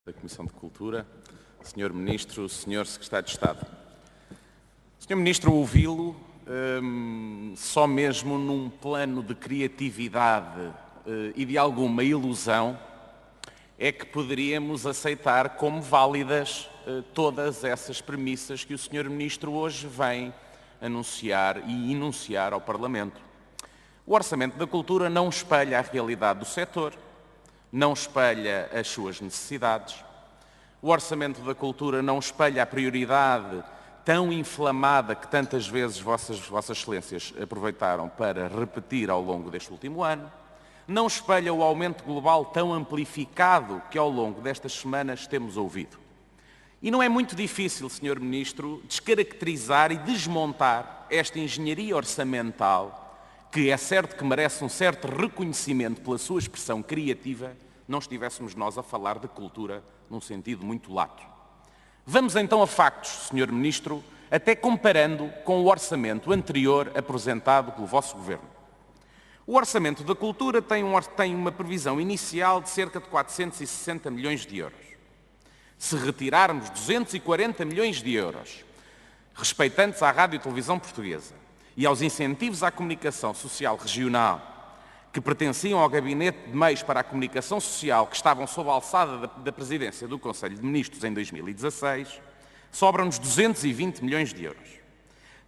Da Comissão de Cultura, Sr. Ministro, Sr. Secretário de Estado. Sr. Ministro, ouvi-lo só mesmo num plano de criatividade e de alguma ilusão é que poderíamos aceitar como válidas todas essas premissas que o Sr. Ministro hoje vem anunciar e enunciar ao Parlamento. O Orçamento da Cultura não espelha a realidade do setor, não espelha as suas necessidades. O Orçamento da Cultura não espelha a prioridade tão inflamada que tantas vezes Vossas Excelências aproveitaram para repetir ao longo deste último ano. Não espelha o aumento global tão amplificado que ao longo destas semanas temos ouvido. E não é muito difícil, Sr. Ministro, descaracterizar e desmontar esta engenharia orçamental que é certo que merece um certo reconhecimento pela sua expressão criativa, não estivéssemos nós a falar de cultura num sentido muito lato. Vamos então a factos, Sr. Ministro, até comparando com o orçamento anterior apresentado pelo vosso Governo. O Orçamento da Cultura tem uma previsão inicial de cerca de 460 milhões de euros. Se retirarmos 240 milhões de euros respeitantes à Rádio e Televisão Portuguesa, e aos incentivos à comunicação social regional que pertenciam ao Gabinete de Meios para a Comunicação Social que estavam sob a alçada da Presidência do Conselho de Ministros em 2016, sobram-nos 220 milhões de euros.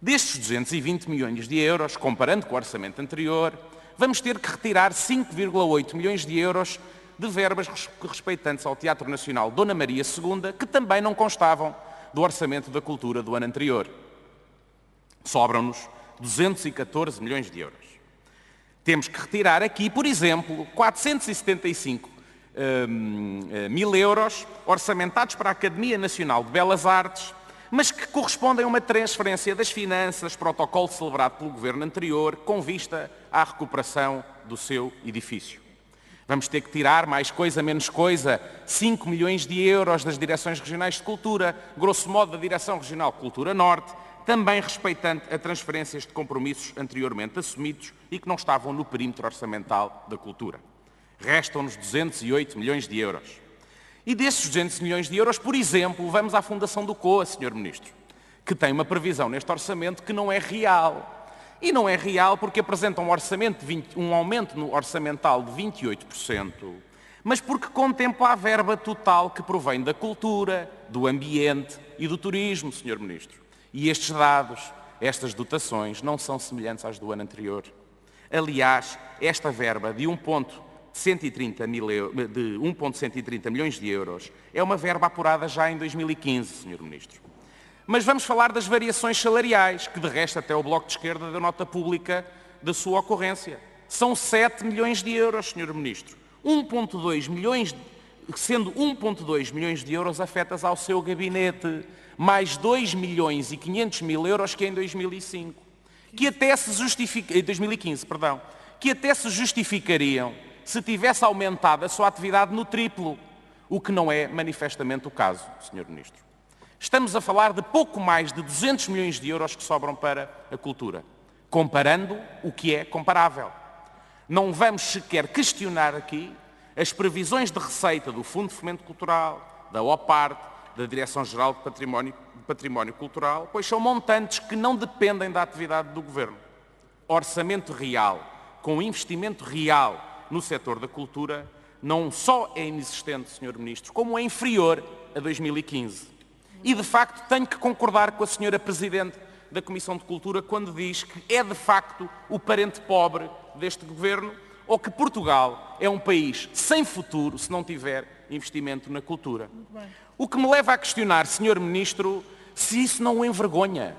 Destes 220 milhões de euros, comparando com o orçamento anterior, vamos ter que retirar 5,8 milhões de euros de verbas respeitantes ao Teatro Nacional Dona Maria II, que também não constavam do Orçamento da Cultura do ano anterior. Sobram-nos 214 milhões de euros. Temos que retirar aqui, por exemplo, 475 mil euros orçamentados para a Academia Nacional de Belas Artes, mas que correspondem a uma transferência das finanças, protocolo celebrado pelo Governo anterior, com vista à recuperação do seu edifício. Vamos ter que tirar, mais coisa, menos coisa, 5 milhões de euros das Direções Regionais de Cultura, grosso modo da Direção Regional Cultura Norte, também respeitante a transferências de compromissos anteriormente assumidos e que não estavam no perímetro orçamental da cultura. Restam-nos 208 milhões de euros. E desses 200 milhões de euros, por exemplo, vamos à Fundação do COA, Sr. Ministro, que tem uma previsão neste orçamento que não é real. E não é real porque apresenta um aumento no orçamental de 28%, mas porque contempla a verba total que provém da cultura, do ambiente e do turismo, Sr. Ministro. E estes dados, estas dotações, não são semelhantes às do ano anterior. Aliás, esta verba de 1,130 milhões de euros é uma verba apurada já em 2015, Sr. Ministro. Mas vamos falar das variações salariais, que de resto até o Bloco de Esquerda deu nota pública da sua ocorrência. São 7 milhões de euros, Sr. Ministro. Sendo 1,2 milhões de euros afetas ao seu gabinete, mais 2 milhões e 500 mil euros que em 2015, que até se justificariam se tivesse aumentado a sua atividade no triplo, o que não é manifestamente o caso, Sr. Ministro. Estamos a falar de pouco mais de 200 milhões de euros que sobram para a cultura, comparando o que é comparável. Não vamos sequer questionar aqui as previsões de receita do Fundo de Fomento Cultural, da OPART, da Direção-Geral de Património Cultural, pois são montantes que não dependem da atividade do Governo. Orçamento real, com investimento real no setor da cultura, não só é inexistente, Sr. Ministro, como é inferior a 2015. E, de facto, tenho que concordar com a Sra. Presidente da Comissão de Cultura quando diz que é, de facto, o parente pobre deste Governo, ou que Portugal é um país sem futuro se não tiver investimento na cultura. O que me leva a questionar, Sr. Ministro, se isso não o envergonha.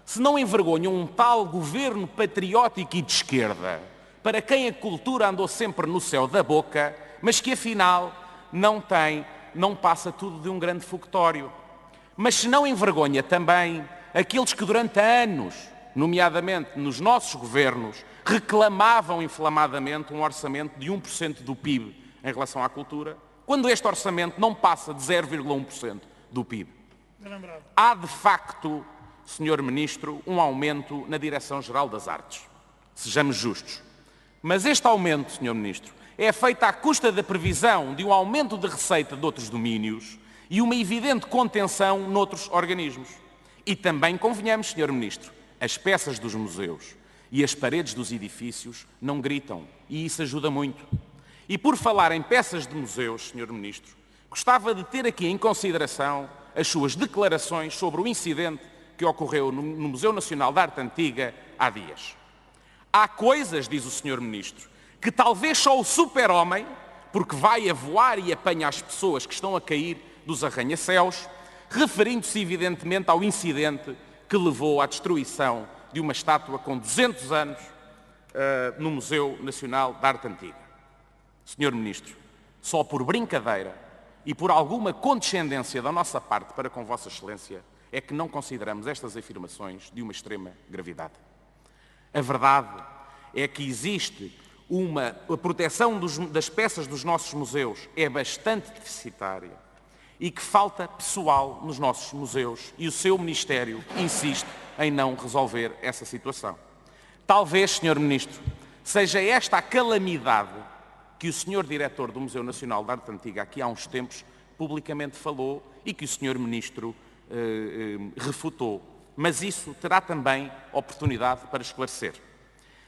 Se não envergonha um tal governo patriótico e de esquerda, para quem a cultura andou sempre no céu da boca, mas que afinal não passa tudo de um grande fogotório. Mas se não envergonha também aqueles que durante anos, nomeadamente nos nossos governos, reclamavam inflamadamente um orçamento de 1% do PIB em relação à cultura, quando este orçamento não passa de 0,1% do PIB. Há, de facto, Sr. Ministro, um aumento na Direção-Geral das Artes. Sejamos justos. Mas este aumento, Sr. Ministro, é feita à custa da previsão de um aumento de receita de outros domínios e uma evidente contenção noutros organismos. E também convenhamos, Sr. Ministro, as peças dos museus e as paredes dos edifícios não gritam, e isso ajuda muito. E por falar em peças de museus, Sr. Ministro, gostava de ter aqui em consideração as suas declarações sobre o incidente que ocorreu no Museu Nacional de Arte Antiga há dias. Há coisas, diz o Sr. Ministro, que talvez só o super-homem, porque vai a voar e apanha as pessoas que estão a cair dos arranha-céus, referindo-se evidentemente ao incidente que levou à destruição de uma estátua com 200 anos no Museu Nacional de Arte Antiga. Sr. Ministro, só por brincadeira e por alguma condescendência da nossa parte para com Vossa Excelência é que não consideramos estas afirmações de uma extrema gravidade. A verdade é que existe a proteção das peças dos nossos museus é bastante deficitária e que falta pessoal nos nossos museus e o seu Ministério insiste em não resolver essa situação. Talvez, Sr. Ministro, seja esta a calamidade que o Sr. Diretor do Museu Nacional de Arte Antiga aqui há uns tempos publicamente falou e que o Sr. Ministro refutou. Mas isso terá também oportunidade para esclarecer.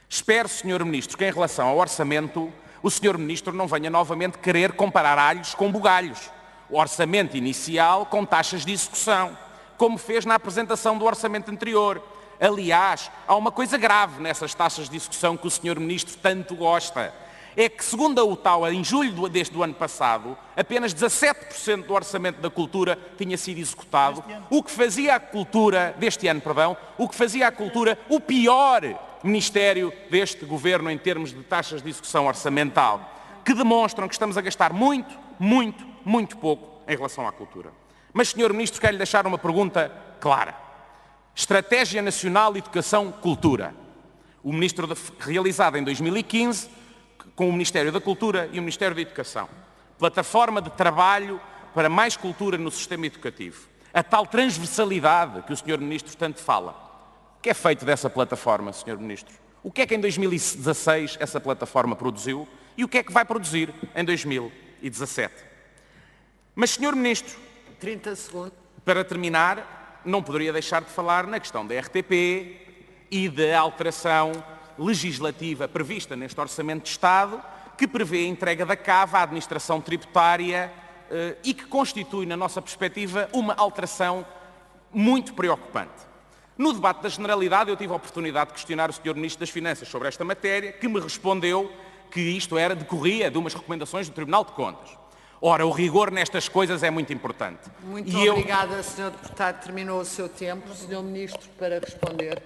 Espero, Sr. Ministro, que em relação ao orçamento, o Sr. Ministro não venha novamente querer comparar alhos com bugalhos. O orçamento inicial com taxas de execução, como fez na apresentação do orçamento anterior. Aliás, há uma coisa grave nessas taxas de execução que o Sr. Ministro tanto gosta. É que, segundo a UTAU, em julho deste ano passado, apenas 17% do orçamento da cultura tinha sido executado, o que fazia a cultura, deste ano, perdão, o que fazia a cultura o pior ministério deste governo em termos de taxas de execução orçamental, que demonstram que estamos a gastar muito, muito, muito pouco em relação à cultura. Mas, Sr. Ministro, quero lhe deixar uma pergunta clara. Estratégia Nacional de Educação-Cultura. O Ministro realizado em 2015, com o Ministério da Cultura e o Ministério da Educação. Plataforma de trabalho para mais cultura no sistema educativo. A tal transversalidade que o Sr. Ministro tanto fala. O que é feito dessa plataforma, Sr. Ministro? O que é que em 2016 essa plataforma produziu e o que é que vai produzir em 2017? Mas, Sr. Ministro, 30 segundos. Para terminar, não poderia deixar de falar na questão da RTP e da alteração legislativa prevista neste Orçamento de Estado, que prevê a entrega da CAV à administração tributária e que constitui, na nossa perspectiva, uma alteração muito preocupante. No debate da Generalidade, eu tive a oportunidade de questionar o Sr. Ministro das Finanças sobre esta matéria, que me respondeu que isto decorria de umas recomendações do Tribunal de Contas. Ora, o rigor nestas coisas é muito importante. Muito obrigada, Sr. Deputado. Terminou o seu tempo. Sr. Ministro, para responder.